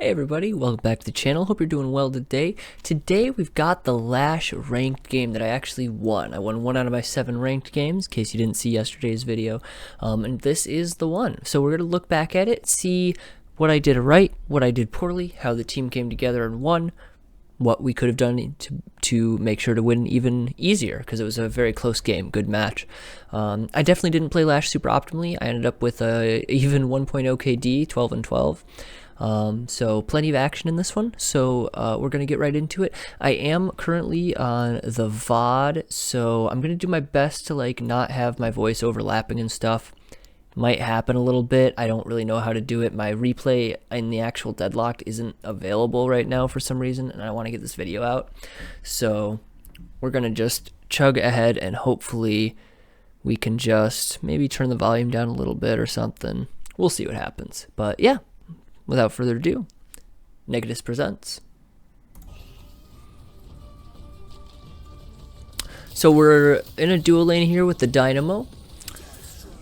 Hey everybody, welcome back to the channel. Hope you're doing well today. Today we've got the Lash ranked game that I actually won. I won 1 out of my 7 ranked games, in case you didn't see yesterday's video. And this is the one. So we're going to look back at it, see what I did right, what I did poorly, how the team came together and won, what we could have done to make sure to win even easier, because it was a very close game, good match. I definitely didn't play Lash super optimally. I ended up with a even 1.0 KD, 12 and 12. So plenty of action in this one, so we're going to get right into it. I am currently on the VOD, so I'm going to do my best to not have my voice overlapping and stuff. Might happen a little bit. I don't really know how to do it. My replay in the actual Deadlock isn't available right now for some reason, and I want to get this video out. So we're going to just chug ahead, and hopefully we can just maybe turn the volume down a little bit or something. We'll see what happens. But yeah. Without further ado, Negatus presents. So we're in a duo lane here with the Dynamo.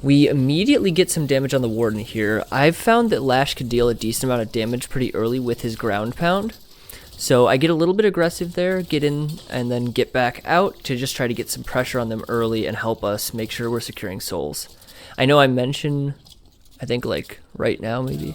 We immediately get some damage on the Warden here. I've found that Lash could deal a decent amount of damage pretty early with his ground pound. So I get a little bit aggressive there, get in and then get back out to just try to get some pressure on them early and help us make sure we're securing souls. I know I mentioned, I think right now maybe.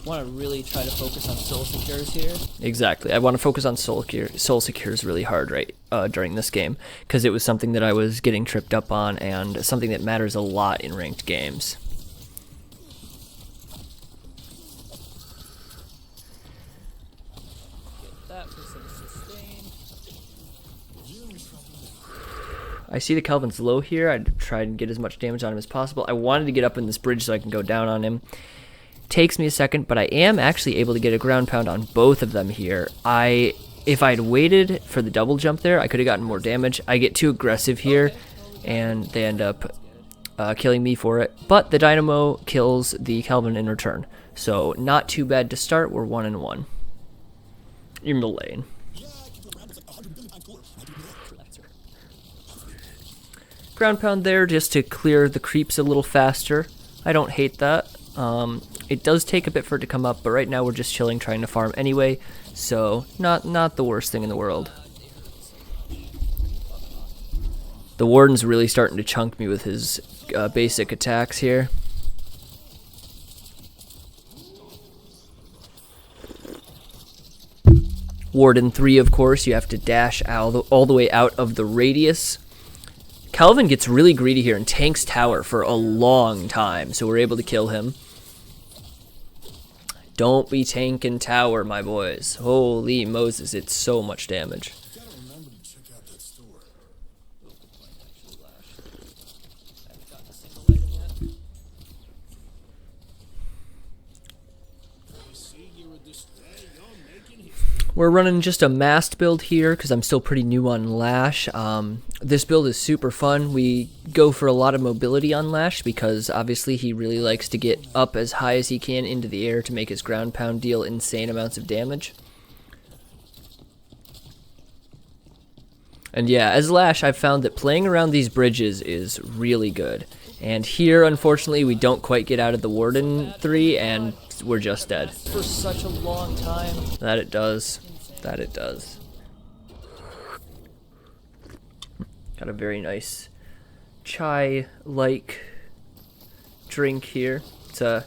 Want to really try to focus on soul secures here. Exactly. I want to focus on soul secures really hard during this game, because it was something that I was getting tripped up on and something that matters a lot in ranked games. Get that for some sustain. I see the Calvin's low here. I'd try and get as much damage on him as possible. I wanted to get up in this bridge so I can go down on him. Takes me a second, but I am actually able to get a ground pound on both of them here. If I'd waited for the double jump there, I could have gotten more damage. I get too aggressive here, and they end up killing me for it. But the Dynamo kills the Calvin in return. So not too bad to start. We're 1-1 in the lane. Ground pound there just to clear the creeps a little faster. I don't hate that. It does take a bit for it to come up, but right now we're just chilling, trying to farm anyway, so not the worst thing in the world. The Warden's really starting to chunk me with his basic attacks here. Warden 3, of course, you have to dash all the way out of the radius. Calvin gets really greedy here and tanks tower for a long time, so we're able to kill him. Don't be tanking tower, my boys. Holy Moses, it's so much damage. We're running just a mast build here because I'm still pretty new on Lash. This build is super fun. We go for a lot of mobility on Lash because obviously he really likes to get up as high as he can into the air to make his ground pound deal insane amounts of damage. And yeah, as Lash, I've found that playing around these bridges is really good. And here, unfortunately, we don't quite get out of the Warden 3, and we're just dead. For such a long time. That it does. That it does. Got a very nice chai-like drink here. It's a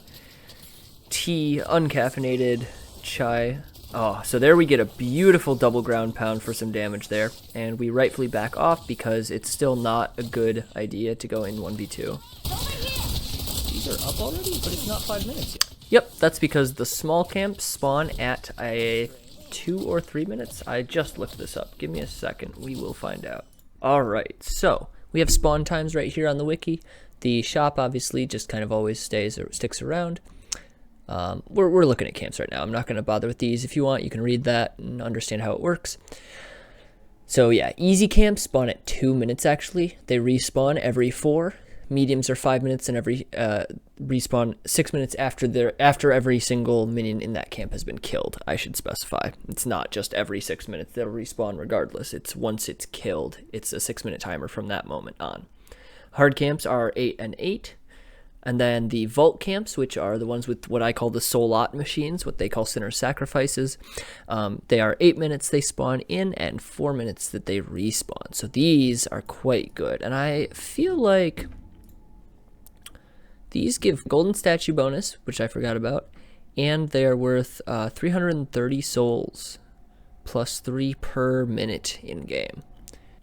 tea, uncaffeinated chai. Oh, so there we get a beautiful double ground pound for some damage there, and we rightfully back off because it's still not a good idea to go in 1v2. These are up already, but it's not 5 minutes yet. Yep, that's because the small camps spawn at 2 or 3 minutes. I just looked this up. Give me a second. We will find out. Alright, so we have spawn times right here on the wiki. The shop obviously just kind of always sticks around. We're looking at camps right now. I'm not going to bother with these. If you want, you can read that and understand how it works. So yeah, easy camps spawn at 2 minutes actually. They respawn every 4. Mediums are 5 minutes, and every respawn 6 minutes after every single minion in that camp has been killed. I should specify. It's not just every 6 minutes. They'll respawn regardless. It's once it's killed. It's a 6-minute timer from that moment on. Hard camps are 8 and 8. And then the vault camps, which are the ones with what I call the soul-lot machines, what they call sinner sacrifices. They are 8 minutes they spawn in and 4 minutes that they respawn. So these are quite good. And I feel like these give golden statue bonus, which I forgot about. And they are worth 330 souls, plus 3 per minute in game.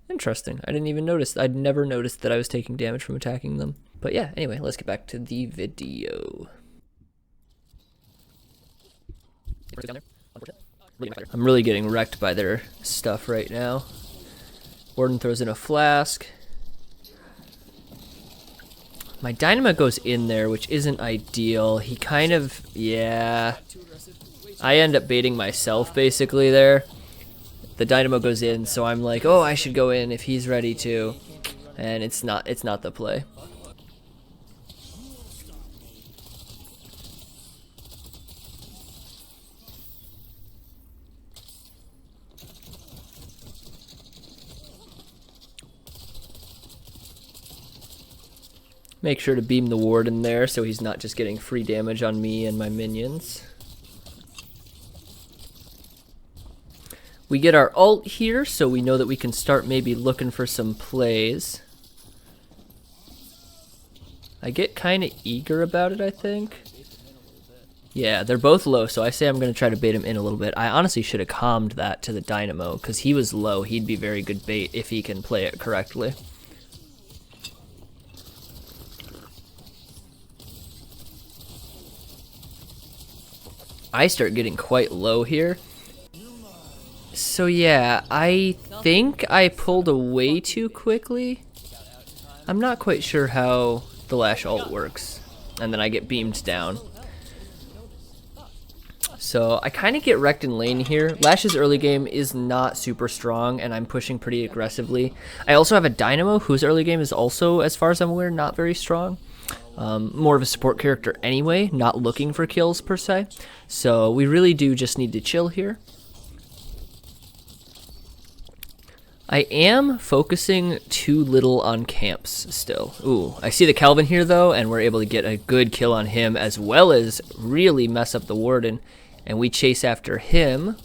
Interesting. I didn't even notice. I'd never noticed that I was taking damage from attacking them. But yeah, anyway, let's get back to the video. I'm really getting wrecked by their stuff right now. Warden throws in a flask. My dynamo goes in there, which isn't ideal. He kind of, yeah. I end up baiting myself basically there. The dynamo goes in, so I'm like, oh, I should go in if he's ready to. And it's not the play. Make sure to beam the warden there so he's not just getting free damage on me and my minions. We get our ult here, so we know that we can start maybe looking for some plays. I get kind of eager about it, I think. Yeah, they're both low, so I say I'm going to try to bait him in a little bit. I honestly should have calmed that to the dynamo, because he was low. He'd be very good bait if he can play it correctly. I start getting quite low here. So yeah, I think I pulled away too quickly. I'm not quite sure how the Lash ult works. And then I get beamed down. So I kind of get wrecked in lane here. Lash's early game is not super strong, and I'm pushing pretty aggressively. I also have a Dynamo whose early game is also, as far as I'm aware, not very strong. More of a support character anyway, not looking for kills per se. So we really do just need to chill here. I am focusing too little on camps still. Ooh, I see the Calvin here though, and we're able to get a good kill on him as well as really mess up the warden. And we chase after him,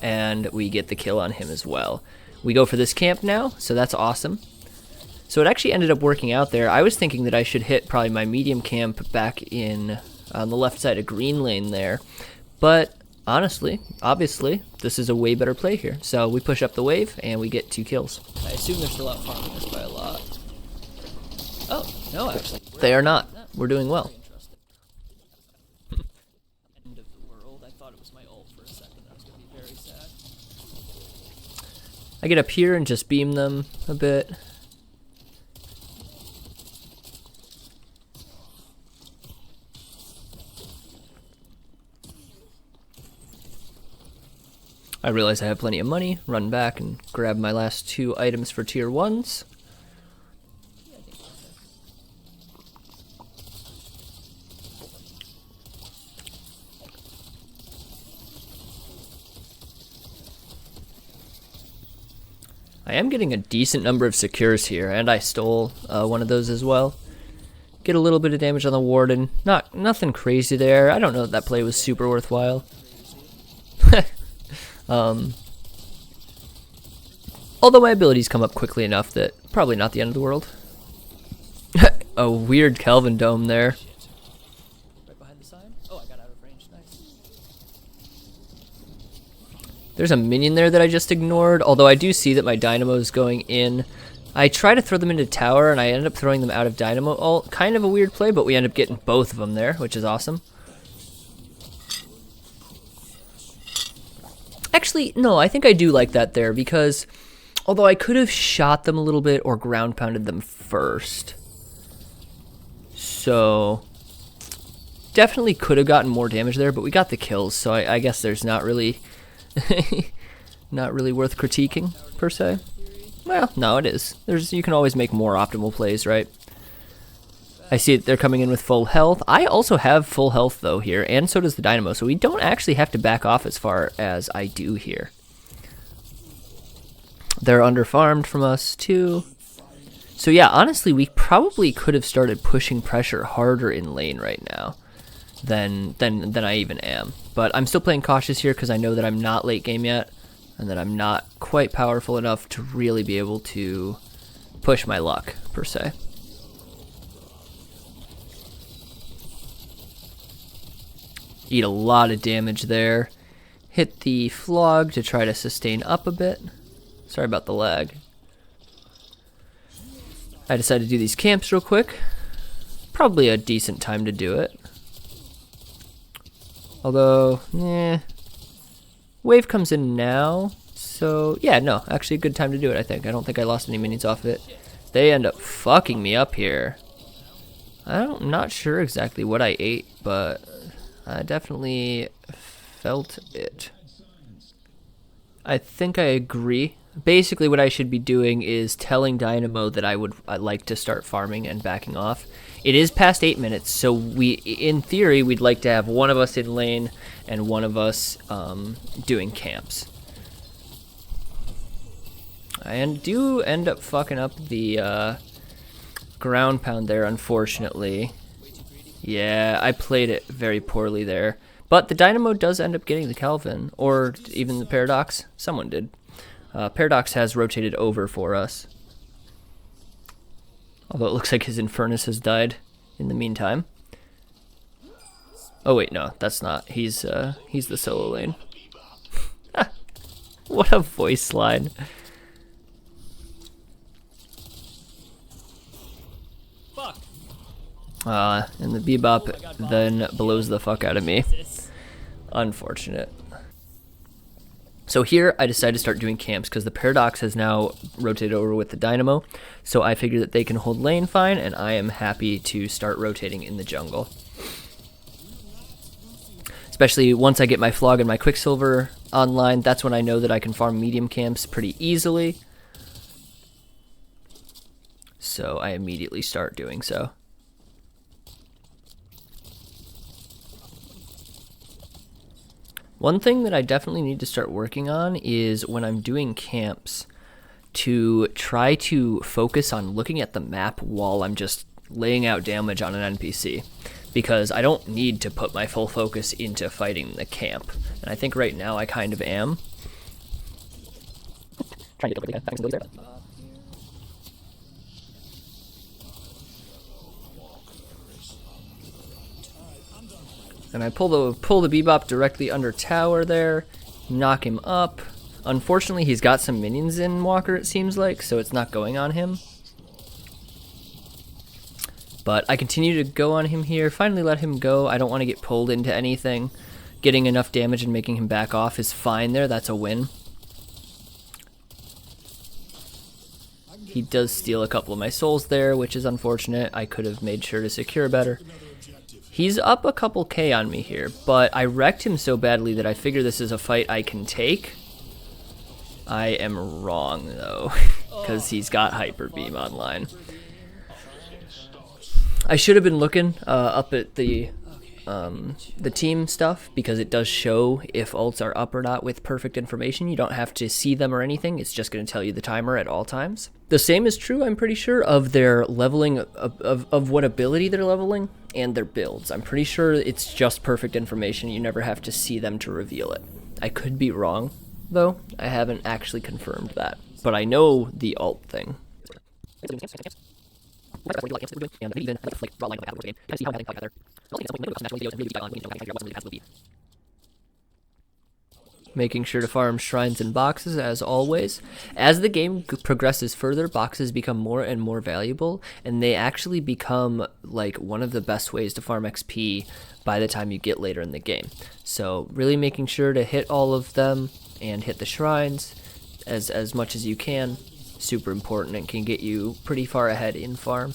and we get the kill on him as well. We go for this camp now, so that's awesome. So it actually ended up working out there. I was thinking that I should hit probably my medium camp back in on the left side of green lane there. But honestly, obviously, this is a way better play here. So we push up the wave and we get 2 kills. I assume they're still out farming this by a lot. Oh, no actually. They are not. We're doing well. End of the world. I thought it was my ult for a second. I was going to be very sad. I get up here and just beam them a bit. I realize I have plenty of money, run back and grab my last 2 items for tier 1s. I am getting a decent number of secures here, and I stole one of those as well. Get a little bit of damage on the warden. Nothing crazy there. I don't know if that play was super worthwhile. Although my abilities come up quickly enough that probably not the end of the world. A weird Kelvin dome there. Right behind the sign? Oh, I got out of range. Nice. There's a minion there that I just ignored, although I do see that my dynamo is going in. I try to throw them into tower, and I end up throwing them out of dynamo ult. Kind of a weird play, but we end up getting both of them there, which is awesome. Actually, no, I think I do like that there, because although I could have shot them a little bit or ground pounded them first. So definitely could have gotten more damage there, but we got the kills, so I guess there's not really not really worth critiquing per se. Well, no, it is. You can always make more optimal plays, right? I see that they're coming in with full health. I also have full health though here, and so does the dynamo, so we don't actually have to back off as far as I do here. They're under farmed from us too. So yeah, honestly, we probably could have started pushing pressure harder in lane right now than I even am. But I'm still playing cautious here because I know that I'm not late game yet, and that I'm not quite powerful enough to really be able to push my luck, per se. Eat a lot of damage there. Hit the flog to try to sustain up a bit. Sorry about the lag. I decided to do these camps real quick. Probably a decent time to do it. Although, wave comes in now. So, yeah, no, actually a good time to do it, I think. I don't think I lost any minions off of it. They end up fucking me up here. I'm not sure exactly what I ate, but I definitely felt it. I think I agree. Basically what I should be doing is telling Dynamo that I'd like to start farming and backing off. It is past 8 minutes, so in theory we'd like to have one of us in lane and one of us doing camps. I do end up fucking up the ground pound there, unfortunately. Yeah, I played it very poorly there. But the Dynamo does end up getting the Calvin, or even the Paradox. Someone did. Paradox has rotated over for us. Although it looks like his Infernus has died in the meantime. Oh wait, no, that's not. He's the solo lane. What a voice line. And the Bebop then blows the fuck out of me. Unfortunate. So here I decided to start doing camps because the Paradox has now rotated over with the Dynamo. So I figured that they can hold lane fine, and I am happy to start rotating in the jungle. Especially once I get my Flog and my Quicksilver online, that's when I know that I can farm medium camps pretty easily. So I immediately start doing so. One thing that I definitely need to start working on is when I'm doing camps to try to focus on looking at the map while I'm just laying out damage on an NPC, because I don't need to put my full focus into fighting the camp, and I think right now I kind of am. Trying to get over there. And I pull the Bebop directly under tower there, knock him up. Unfortunately, he's got some minions in Walker, it seems like, so it's not going on him. But I continue to go on him here, finally let him go. I don't want to get pulled into anything. Getting enough damage and making him back off is fine there, that's a win. He does steal a couple of my souls there, which is unfortunate. I could have made sure to secure better. He's up a couple K on me here, but I wrecked him so badly that I figure this is a fight I can take. I am wrong, though, because he's got Hyper Beam online. I should have been looking up at the team stuff, because it does show if ults are up or not with perfect information. You don't have to see them or anything. It's just going to tell you the timer at all times. The same is true, I'm pretty sure, of their leveling, of what ability they're leveling, and their builds. I'm pretty sure it's just perfect information. You never have to see them to reveal it. I could be wrong, though. I haven't actually confirmed that. But I know the alt thing. Making sure to farm shrines and boxes as always. As the game progresses further, boxes become more and more valuable, and they actually become like one of the best ways to farm XP by the time you get later in the game. So really making sure to hit all of them and hit the shrines as much as you can. Super important and can get you pretty far ahead in farm.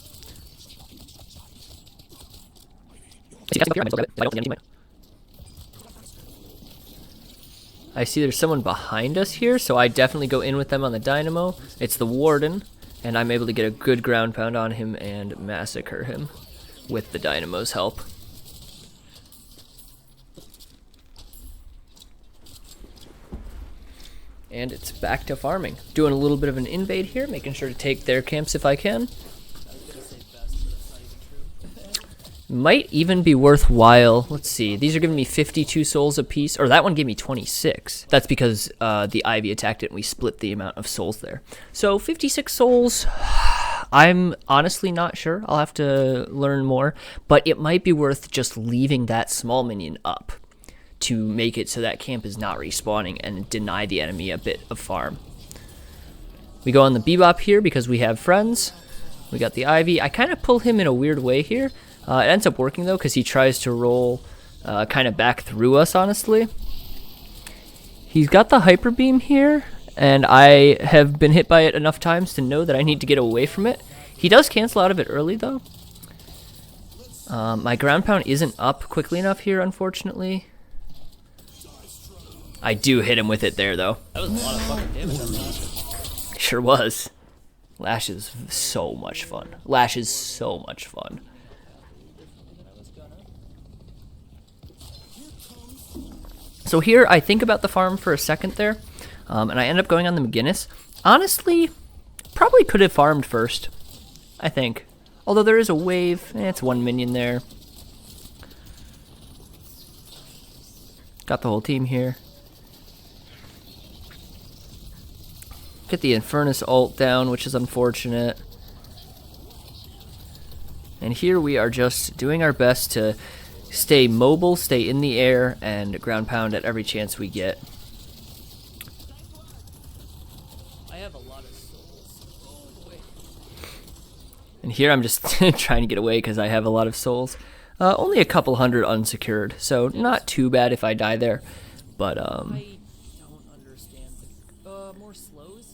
I see there's someone behind us here, so I definitely go in with them on the Dynamo. It's the Warden, and I'm able to get a good ground pound on him and massacre him with the Dynamo's help. And it's back to farming. Doing a little bit of an invade here, making sure to take their camps if I can. Might even be worthwhile. Let's see. These are giving me 52 souls apiece. Or that one gave me 26. That's because the Ivy attacked it and we split the amount of souls there. So 56 souls. I'm honestly not sure. I'll have to learn more. But it might be worth just leaving that small minion up to make it so that camp is not respawning and deny the enemy a bit of farm. We go on the Bebop here because we have friends. We got the Ivy. I kind of pull him in a weird way here. It ends up working though because he tries to roll kind of back through us, honestly. He's got the Hyper Beam here, and I have been hit by it enough times to know that I need to get away from it. He does cancel out of it early though. My ground pound isn't up quickly enough here, unfortunately. I do hit him with it there though. That was a lot of fucking damage on that. Sure was. Lash is so much fun. Lash is so much fun. So here, I think about the farm for a second there, and I end up going on the McGinnis. Honestly, probably could have farmed first, I think. Although there is a wave, it's one minion there. Got the whole team here. Get the Infernus ult down, which is unfortunate. And here we are just doing our best to stay mobile, stay in the air, and ground pound at every chance we get. I have a lot of souls. Oh, wait. And here I'm just trying to get away because I have a lot of souls. Only a couple hundred unsecured, so not too bad if I die there. But I don't understand the more slows.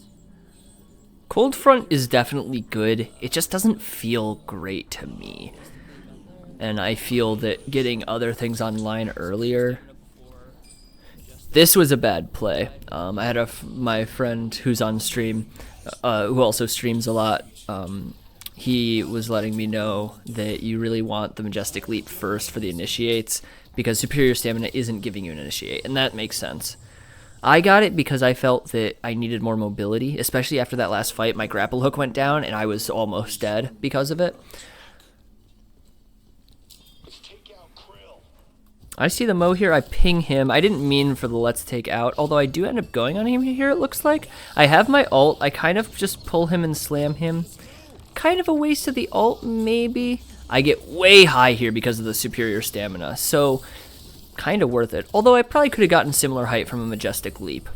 Cold Front is definitely good. It just doesn't feel great to me. And I feel that getting other things online earlier. This was a bad play. I had my friend who's on stream, who also streams a lot. He was letting me know that you really want the Majestic Leap first for the initiates because Superior Stamina isn't giving you an initiate, and that makes sense. I got it because I felt that I needed more mobility, especially after that last fight. My grapple hook went down, and I was almost dead because of it. I see the Mo here, I ping him. I didn't mean for the let's take out, although I do end up going on him here, it looks like. I have my ult, I kind of just pull him and slam him. Kind of a waste of the ult, maybe. I get way high here because of the superior stamina, so kind of worth it. Although I probably could have gotten similar height from a Majestic Leap.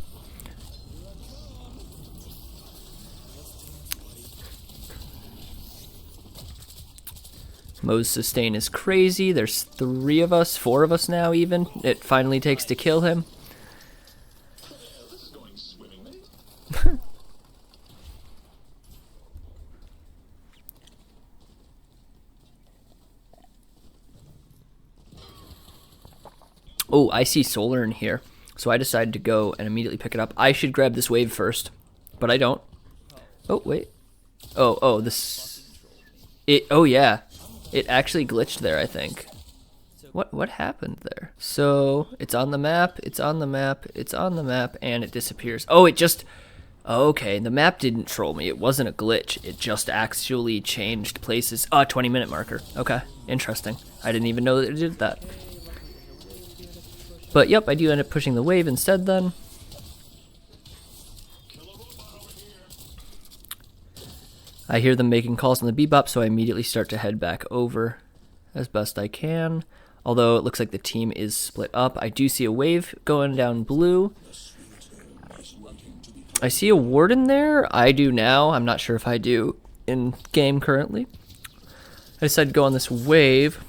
Mo's sustain is crazy. There's 3 of us, 4 of us now even. It finally takes to kill him. Oh, I see solar in here. So I decided to go and immediately pick it up. I should grab this wave first, but I don't. Oh, wait. Oh, this... Oh, yeah. It actually glitched there, I think. What happened there? So, it's on the map, it's on the map, it's on the map, and it disappears. Oh, it just... Okay, the map didn't troll me. It wasn't a glitch. It just actually changed places. 20-minute marker. Okay, interesting. I didn't even know that it did that. But, yep, I do end up pushing the wave instead then. I hear them making calls on the Bebop, so I immediately start to head back over as best I can. Although it looks like the team is split up. I do see a wave going down blue. I see a Warden there. I do now. I'm not sure if I do in game currently. I decided to go on this wave.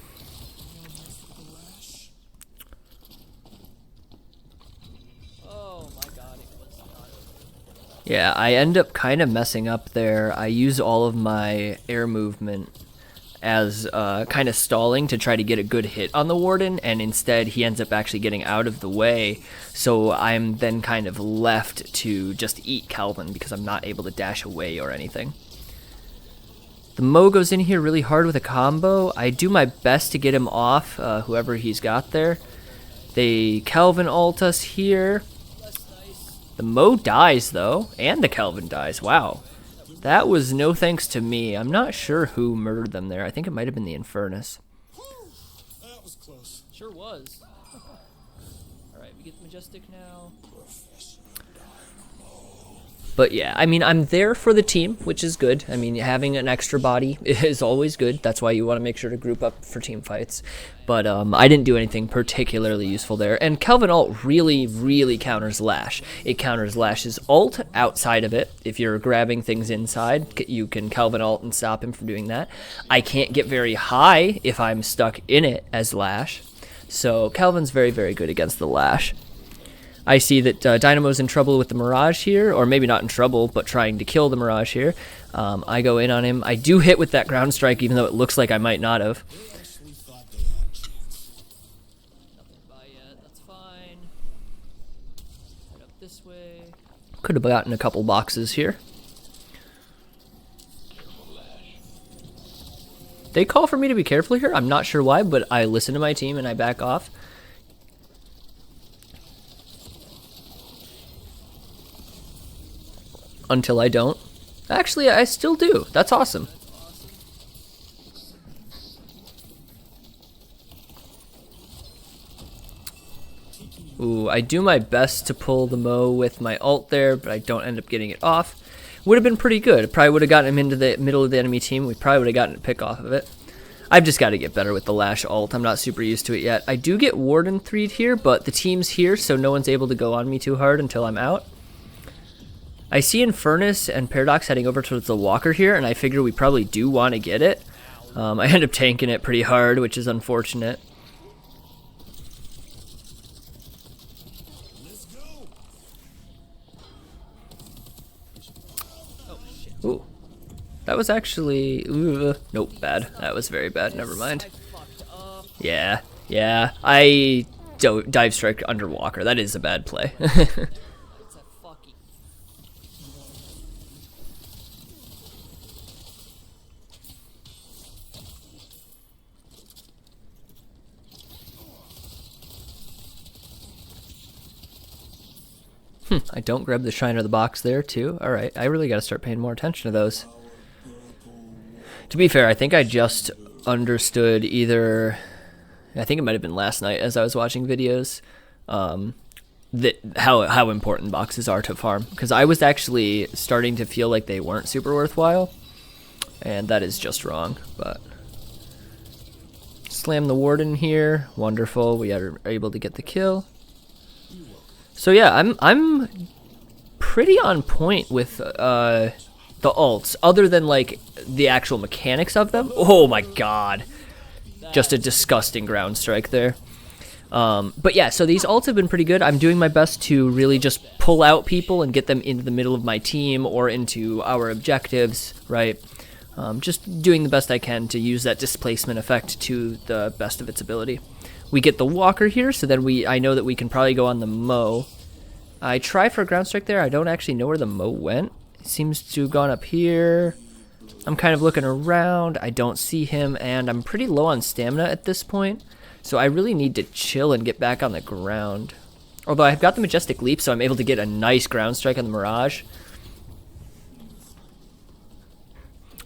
Yeah, I end up kind of messing up there. I use all of my air movement as kind of stalling to try to get a good hit on the Warden, and instead he ends up actually getting out of the way, so I'm then kind of left to just eat Calvin because I'm not able to dash away or anything. The Mo goes in here really hard with a combo. I do my best to get him off, whoever he's got there. They Calvin ult us here. The Mo dies, though, and the Kelvin dies. Wow. That was no thanks to me. I'm not sure who murdered them there. I think it might have been the Infernus. That was close. Sure was. Alright, we get the Majestic now. But yeah, I mean, I'm there for the team, which is good. I mean, having an extra body is always good. That's why you want to make sure to group up for team fights. But I didn't do anything particularly useful there. And Kelvin ult really, really counters Lash. It counters Lash's ult outside of it. If you're grabbing things inside, you can Kelvin ult and stop him from doing that. I can't get very high if I'm stuck in it as Lash. So Kelvin's very, very good against the Lash. I see that Dynamo's in trouble with the Mirage here, or maybe not in trouble, but trying to kill the Mirage here. I go in on him. I do hit with that ground strike, even though it looks like I might not have. Nothing by yet. That's fine. Right up this way. Could have gotten a couple boxes here. They call for me to be careful here. I'm not sure why, but I listen to my team and I back off. Until I don't. Actually, I still do. That's awesome. Ooh, I do my best to pull the Mo with my ult there, but I don't end up getting it off. Would have been pretty good. Probably would have gotten him into the middle of the enemy team. We probably would have gotten a pick off of it. I've just got to get better with the Lash ult. I'm not super used to it yet. I do get Warden 3'd here, but the team's here, so no one's able to go on me too hard until I'm out. I see Infernus and Paradox heading over towards the Walker here, and I figure we probably do want to get it. I end up tanking it pretty hard, which is unfortunate. Oh, shit. Ooh. That was actually... nope, bad. That was very bad. Never mind. I fucked up. Yeah, yeah. I dive strike under Walker. That is a bad play. It's a fucking... I don't grab the shine of the box there, too. Alright, I really gotta start paying more attention to those. To be fair, I think I just understood either... I think it might have been last night as I was watching videos. That how important boxes are to farm. Because I was actually starting to feel like they weren't super worthwhile. And that is just wrong, but... Slam the Warden here. Wonderful. We are able to get the kill. So yeah, I'm pretty on point with the ults, other than like the actual mechanics of them. Oh my god, just a disgusting ground strike there. But yeah, so these ults have been pretty good. I'm doing my best to really just pull out people and get them into the middle of my team or into our objectives, right? Just doing the best I can to use that displacement effect to the best of its ability. We get the Walker here, so then I know that we can probably go on the Mo. I try for a ground strike there. I don't actually know where the Mo went. It seems to have gone up here. I'm kind of looking around. I don't see him, and I'm pretty low on stamina at this point. So I really need to chill and get back on the ground. Although I've got the Majestic Leap, so I'm able to get a nice ground strike on the Mirage.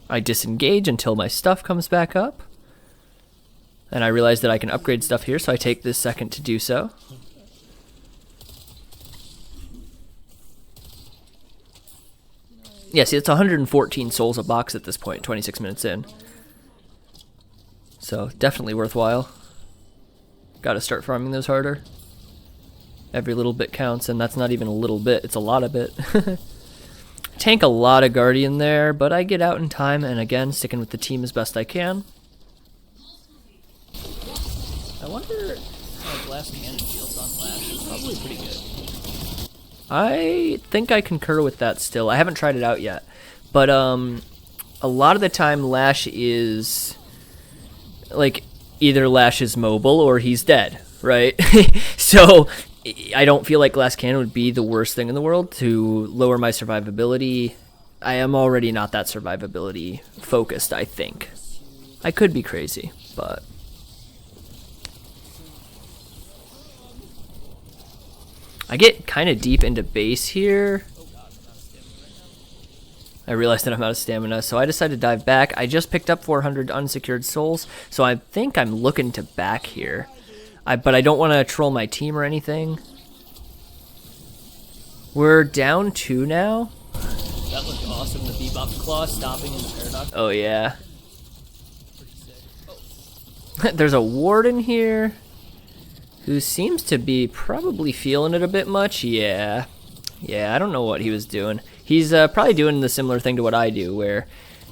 I disengage until my stuff comes back up. And I realize that I can upgrade stuff here, so I take this second to do so. Yeah, see, it's 114 souls a box at this point, 26 minutes in. So, definitely worthwhile. Gotta start farming those harder. Every little bit counts, and that's not even a little bit, it's a lot of it. Tank a lot of Guardian there, but I get out in time, and again, sticking with the team as best I can. I wonder how Blast Cannon feels on Lash. Probably pretty good. I think I concur with that still. I haven't tried it out yet. But a lot of the time Lash is... like, either Lash is mobile or he's dead, right? So I don't feel like Glass Cannon would be the worst thing in the world to lower my survivability. I am already not that survivability focused, I think. I could be crazy, but... I get kind of deep into base here. I realized that I'm out of stamina, so I decided to dive back. I just picked up 400 unsecured souls, so I think I'm looking to back here. But I don't want to troll my team or anything. We're down 2 now. That looked awesome. The Bebop Claw stopping in the Paradox. Oh, yeah. There's a warden here who seems to be probably feeling it a bit much. Yeah, I don't know what he was doing. He's probably doing the similar thing to what I do, where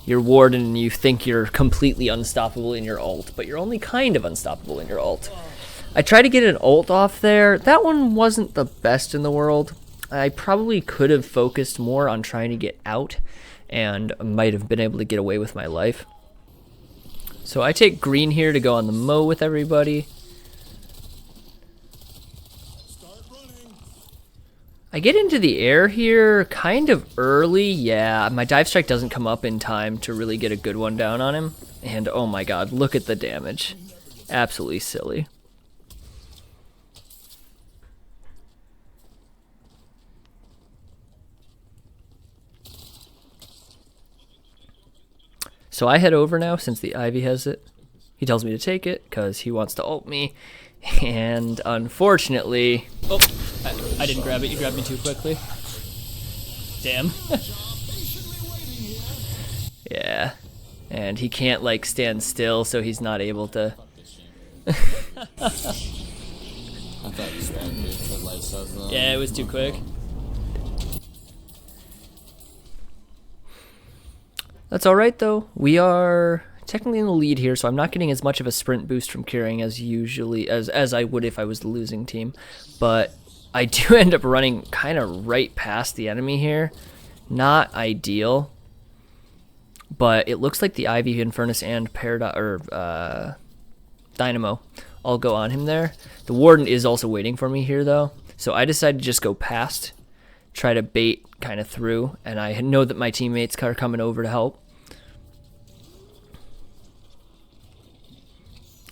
you're warden and you think you're completely unstoppable in your ult, but you're only kind of unstoppable in your ult. I tried to get an ult off there. That one wasn't the best in the world. I probably could have focused more on trying to get out and might have been able to get away with my life. So I take green here to go on the Mo with everybody. I get into the air here kind of early. Yeah, my dive strike doesn't come up in time to really get a good one down on him. And oh my god, look at the damage. Absolutely silly. So I head over now since the Ivy has it. He tells me to take it because he wants to ult me. And unfortunately... Oh, I didn't grab it. You grabbed me too quickly. Damn. Yeah. And he can't, like, stand still, so he's not able to... Yeah, it was too quick. That's alright, though. We are technically in the lead here, so I'm not getting as much of a sprint boost from curing as as I would if I was the losing team. But I do end up running kind of right past the enemy here. Not ideal. But it looks like the Ivy, Infernus, and Dynamo all go on him there. The Warden is also waiting for me here, though. So I decided to just go past, try to bait kind of through, and I know that my teammates are coming over to help.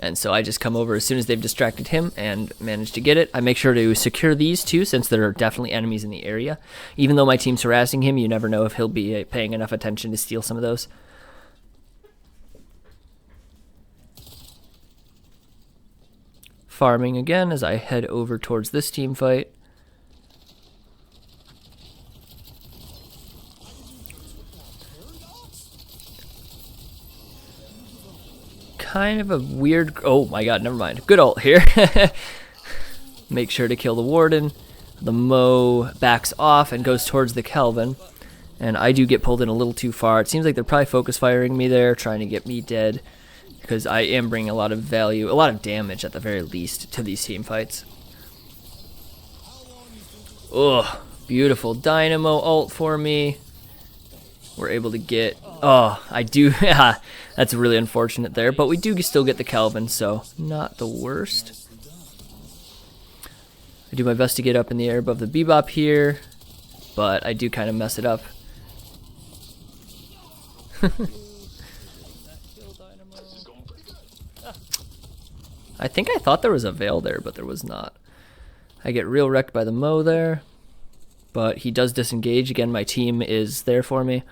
And so I just come over as soon as they've distracted him and manage to get it. I make sure to secure these two since there are definitely enemies in the area. Even though my team's harassing him, you never know if he'll be paying enough attention to steal some of those. Farming again as I head over towards this team fight. Kind of a weird... Oh my god, never mind. Good ult here. Make sure to kill the Warden. The Mo backs off and goes towards the Kelvin. And I do get pulled in a little too far. It seems like they're probably focus firing me there, trying to get me dead. Because I am bringing a lot of value, a lot of damage at the very least, to these team fights. Ugh, beautiful Dynamo ult for me. We're able to get... Oh, I do... That's really unfortunate there, but we do still get the Kelvin, so not the worst. I do my best to get up in the air above the Bebop here, but I do kind of mess it up. I think I thought there was a Veil there, but there was not. I get real wrecked by the Mo there, but he does disengage. Again, my team is there for me.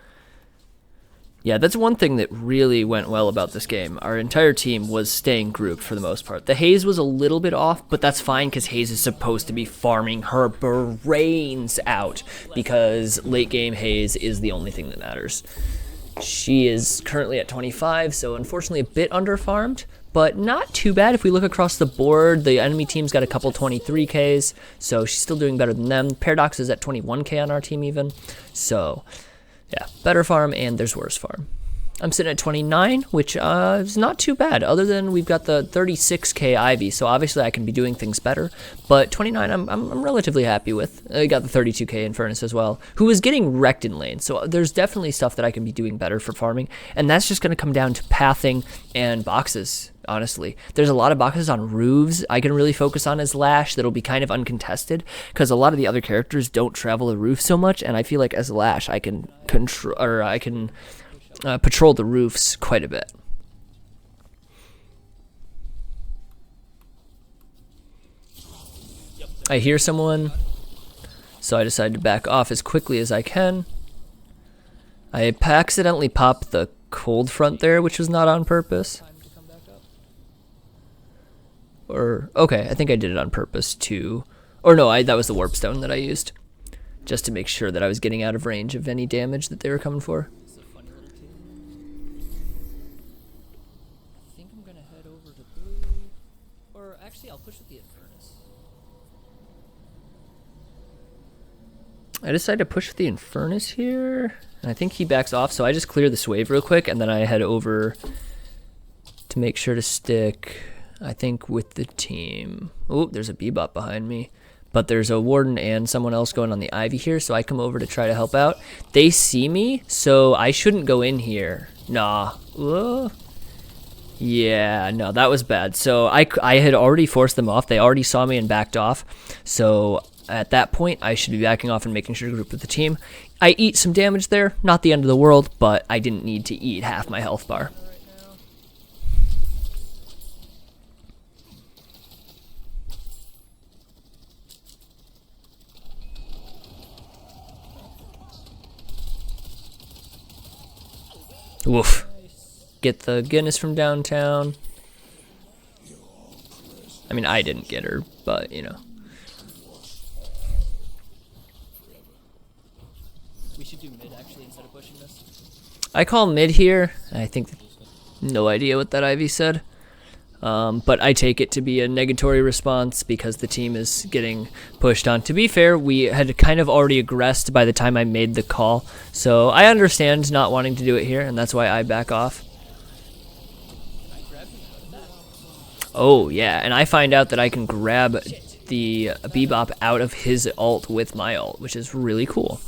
Yeah, that's one thing that really went well about this game. Our entire team was staying grouped for the most part. The Haze was a little bit off, but that's fine because Haze is supposed to be farming her brains out because late game Haze is the only thing that matters. She is currently at 25, so unfortunately a bit underfarmed, but not too bad. If we look across the board, the enemy team's got a couple 23Ks, so she's still doing better than them. Paradox is at 21K on our team even, so... yeah, better farm, and there's worse farm. I'm sitting at 29, which is not too bad, other than we've got the 36K Ivy, so obviously I can be doing things better, but 29 I'm relatively happy with. I got the 32K Infernus as well, who is getting wrecked in lane, so there's definitely stuff that I can be doing better for farming, and that's just going to come down to pathing and boxes, honestly. There's a lot of boxes on roofs I can really focus on as Lash that'll be kind of uncontested, because a lot of the other characters don't travel the roof so much, and I feel like as Lash I can control, or I can patrol the roofs quite a bit. I hear someone. So I decided to back off as quickly as I can. I accidentally popped the cold front there, which was not on purpose. Or, okay, I think I did it on purpose too. Or no, that was the warp stone that I used. Just to make sure that I was getting out of range of any damage that they were coming for. This is a funny little team. I think I'm gonna head over to blue. Or actually, I'll push with the Infernus. I decided to push with the Infernus here. And I think he backs off, so I just clear this wave real quick, and then I head over to make sure to stick, I think, with the team. Oh, there's a Bebop behind me. But there's a Warden and someone else going on the Ivy here, so I come over to try to help out. They see me, so I shouldn't go in here. Nah. Yeah, no, that was bad. So I had already forced them off. They already saw me and backed off. So at that point, I should be backing off and making sure to group with the team. I eat some damage there. Not the end of the world, but I didn't need to eat half my health bar. Woof. Get the Guinness from downtown. I mean, I didn't get her, but, you know. We should do mid, actually, instead of pushing this. I call mid here. I think no idea what that Ivy said. But I take it to be a negatory response because the team is getting pushed on. To be fair, we had kind of already aggressed by the time I made the call. So I understand not wanting to do it here, and that's why I back off. Oh, yeah, and I find out that I can grab the Bebop out of his ult with my ult, which is really cool.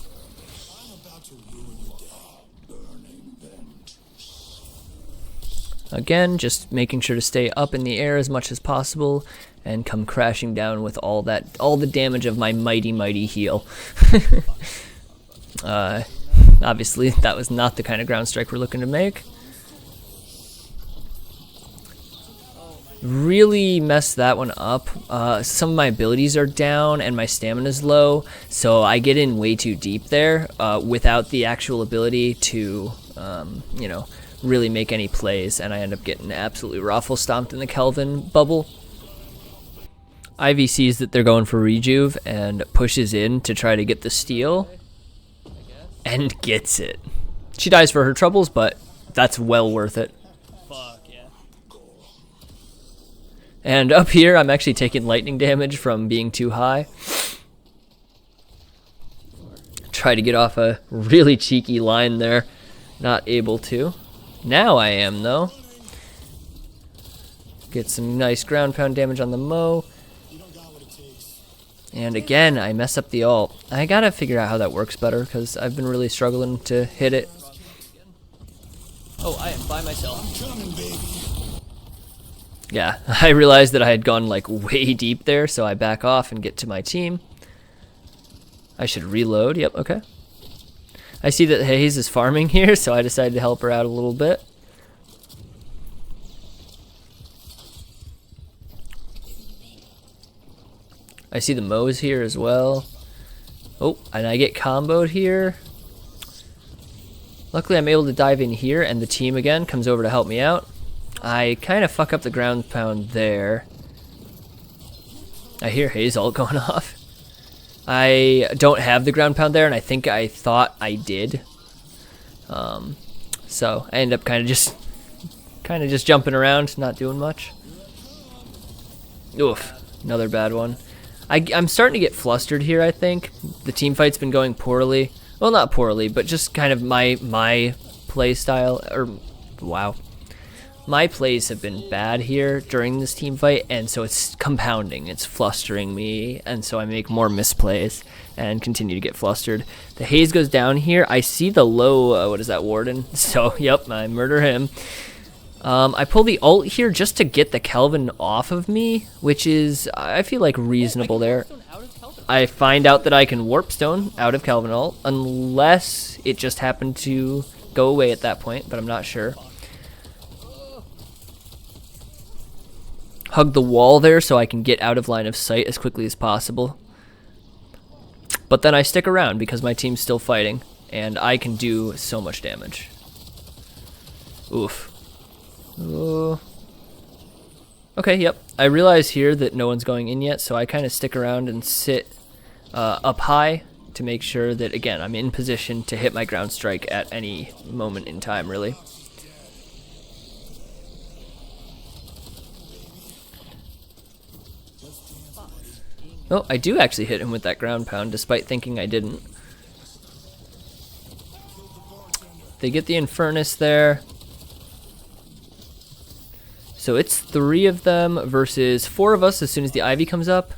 Again, just making sure to stay up in the air as much as possible and come crashing down with all the damage of my mighty heal. Obviously, that was not the kind of ground strike we're looking to make. Really messed that one up. Some of my abilities are down and my stamina's low, so I get in way too deep there without the actual ability to, you know, really make any plays, and I end up getting absolutely raffle stomped in the Kelvin bubble. Ivy sees that they're going for rejuve and pushes in to try to get the steal and gets it. She dies for her troubles, but that's well worth it. Fuck, yeah. And up here, I'm actually taking lightning damage from being too high. Try to get off a really cheeky line there. Not able to. Now I am, though. Get some nice ground pound damage on the Mo. And again, I mess up the ult. I gotta figure out how that works better, because I've been really struggling to hit it. Oh, I am by myself. Yeah, I realized that I had gone like way deep there, so I back off and get to my team. I should reload. Yep, okay. I see that Hayes is farming here, so I decided to help her out a little bit. I see the Mo's here as well. Oh, and I get comboed here. Luckily, I'm able to dive in here, and the team again comes over to help me out. I kind of fuck up the ground pound there. I hear Hayes ult going off. I don't have the ground pound there, and I thought I did. So I end up kind of just jumping around, not doing much. Oof, another bad one. I'm starting to get flustered here, I think. The team fight's been going poorly. Well, not poorly, but just kind of my play style, or wow. My plays have been bad here during this team fight, and so it's compounding. It's flustering me, and so I make more misplays and continue to get flustered. The Haze goes down here. I see the low, what is that, Warden? So, yep, I murder him. I pull the ult here just to get the Kelvin off of me, which is, I feel like, reasonable there. I find out that I can Warp Stone out of Kelvin ult, unless it just happened to go away at that point, but I'm not sure. Hug the wall there so I can get out of line of sight as quickly as possible. But then I stick around because my team's still fighting, and I can do so much damage. Oof. Ooh. Okay, yep. I realize here that no one's going in yet, so I kind of stick around and sit up high to make sure that, again, I'm in position to hit my ground strike at any moment in time, really. Oh, I do actually hit him with that ground pound, despite thinking I didn't. They get the Infernus there. So it's 3 of them versus 4 of us as soon as the Ivy comes up.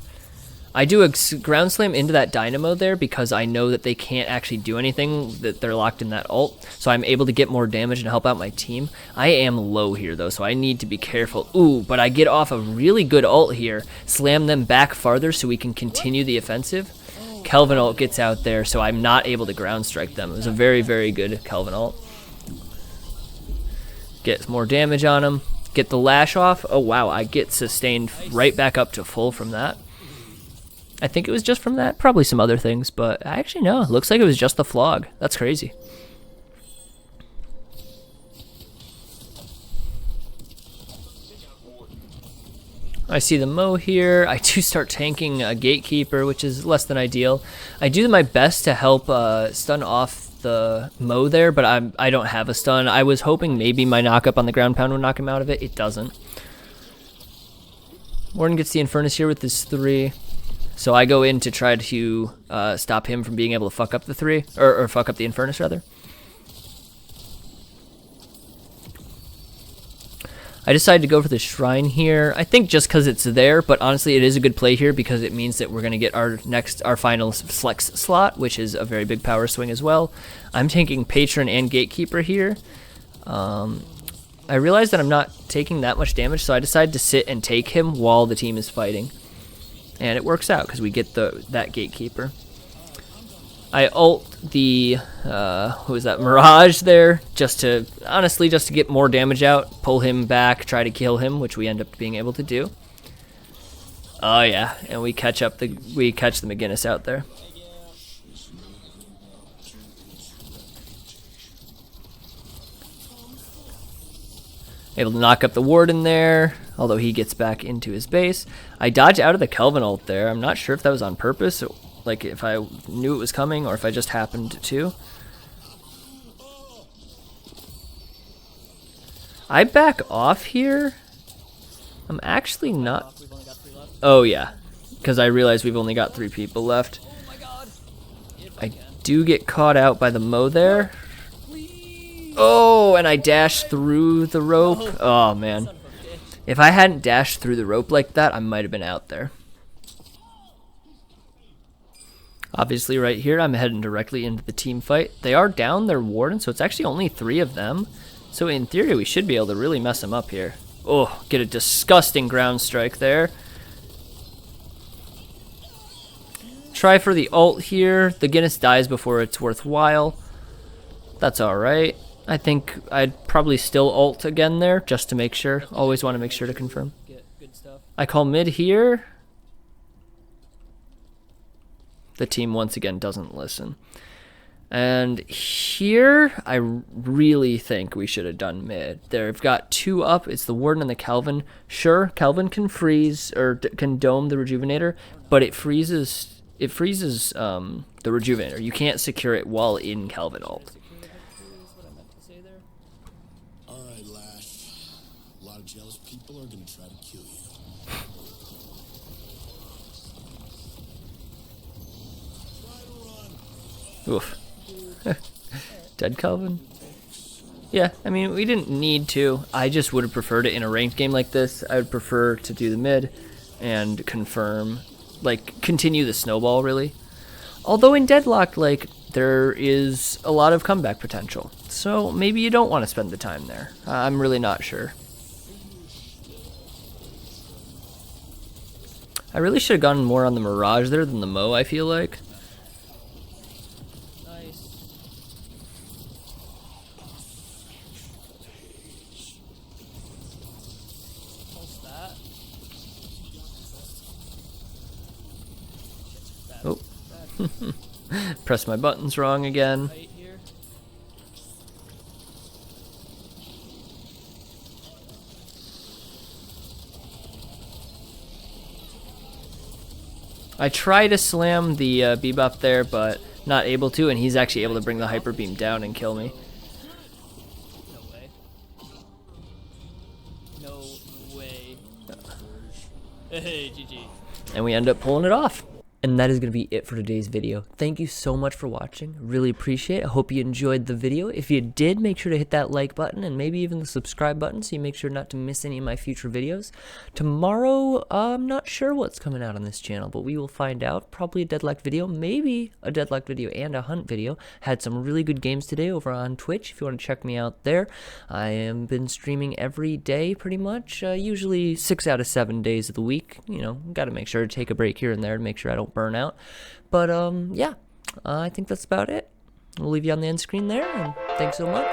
I do a ground slam into that Dynamo there because I know that they can't actually do anything, that they're locked in that ult. So I'm able to get more damage and help out my team. I am low here though, so I need to be careful. Ooh, but I get off a really good ult here. Slam them back farther so we can continue the offensive. Kelvin ult gets out there, so I'm not able to ground strike them. It was a very, very good Kelvin ult. Get more damage on him. Get the Lash off. Oh wow, I get sustained right back up to full from that. I think it was just from that. Probably some other things, but actually no. Looks like it was just the flog. That's crazy. I see the Mo here. I do start tanking a Gatekeeper, which is less than ideal. I do my best to help stun off the Mo there, but I don't have a stun. I was hoping maybe my knock-up on the ground pound would knock him out of it. It doesn't. Warden gets the Infernus here with his 3. So I go in to try to stop him from being able to fuck up the 3, or fuck up the Infernus rather. I decided to go for the Shrine here. I think just because it's there, but honestly it is a good play here because it means that we're going to get our final flex slot, which is a very big power swing as well. I'm taking Patron and Gatekeeper here. I realized that I'm not taking that much damage, so I decided to sit and take him while the team is fighting. And it works out because we get that Gatekeeper. I ult the who was that, Mirage there, honestly just to get more damage out, pull him back, try to kill him, which we end up being able to do. Oh yeah, and we catch the McGinnis out there. Able to knock up the Warden there, although he gets back into his base. I dodge out of the Kelvin ult there. I'm not sure if that was on purpose, like if I knew it was coming or if I just happened to. I back off here. I'm actually not. Oh yeah, because I realized we've only got 3 people left. I do get caught out by the Mo there. Oh, and I dashed through the rope. Oh man, if I hadn't dashed through the rope like that, I might have been out there. Obviously right here I'm heading directly into the team fight. They are down their Warden, so it's actually only 3 of them. So in theory we should be able to really mess them up here. Oh, get a disgusting ground strike there. Try for the ult here. The Guinness dies before it's worthwhile. That's alright. I think I'd probably still ult again there just to make sure. Always want to make sure to confirm. I call mid here. The team once again doesn't listen. And here, I really think we should have done mid. They've got 2 up. It's the Warden and the Kelvin. Sure, Kelvin can freeze or can dome the Rejuvenator, but it freezes the Rejuvenator. You can't secure it while in Kelvin ult. All right, Lash. A lot of jealous people are gonna try to kill you. Oof. Dead Kelvin? Yeah, I mean, we didn't need to. I just would have preferred it in a ranked game like this. I would prefer to do the mid and confirm, like, continue the snowball, really. Although in Deadlock, like, there is a lot of comeback potential. So maybe you don't want to spend the time there. I'm really not sure. I really should have gone more on the Mirage there than the Mo, I feel like. Press my buttons wrong again. Right here. I try to slam the Bebop there, but not able to, and he's actually able to bring the Hyper Beam down and kill me. No way. No way. Hey, GG. And we end up pulling it off. And that is going to be it for today's video. Thank you so much for watching. Really appreciate it. I hope you enjoyed the video. If you did, make sure to hit that like button and maybe even the subscribe button so you make sure not to miss any of my future videos. Tomorrow, I'm not sure what's coming out on this channel, but we will find out. Probably a Deadlock video, maybe a Deadlock video and a Hunt video. Had some really good games today over on Twitch if you want to check me out there. I have been streaming every day pretty much, usually 6 out of 7 days of the week. You know, got to make sure to take a break here and there to make sure I don't burn out. But yeah, I think that's about it. We'll leave you on the end screen there, and thanks so much.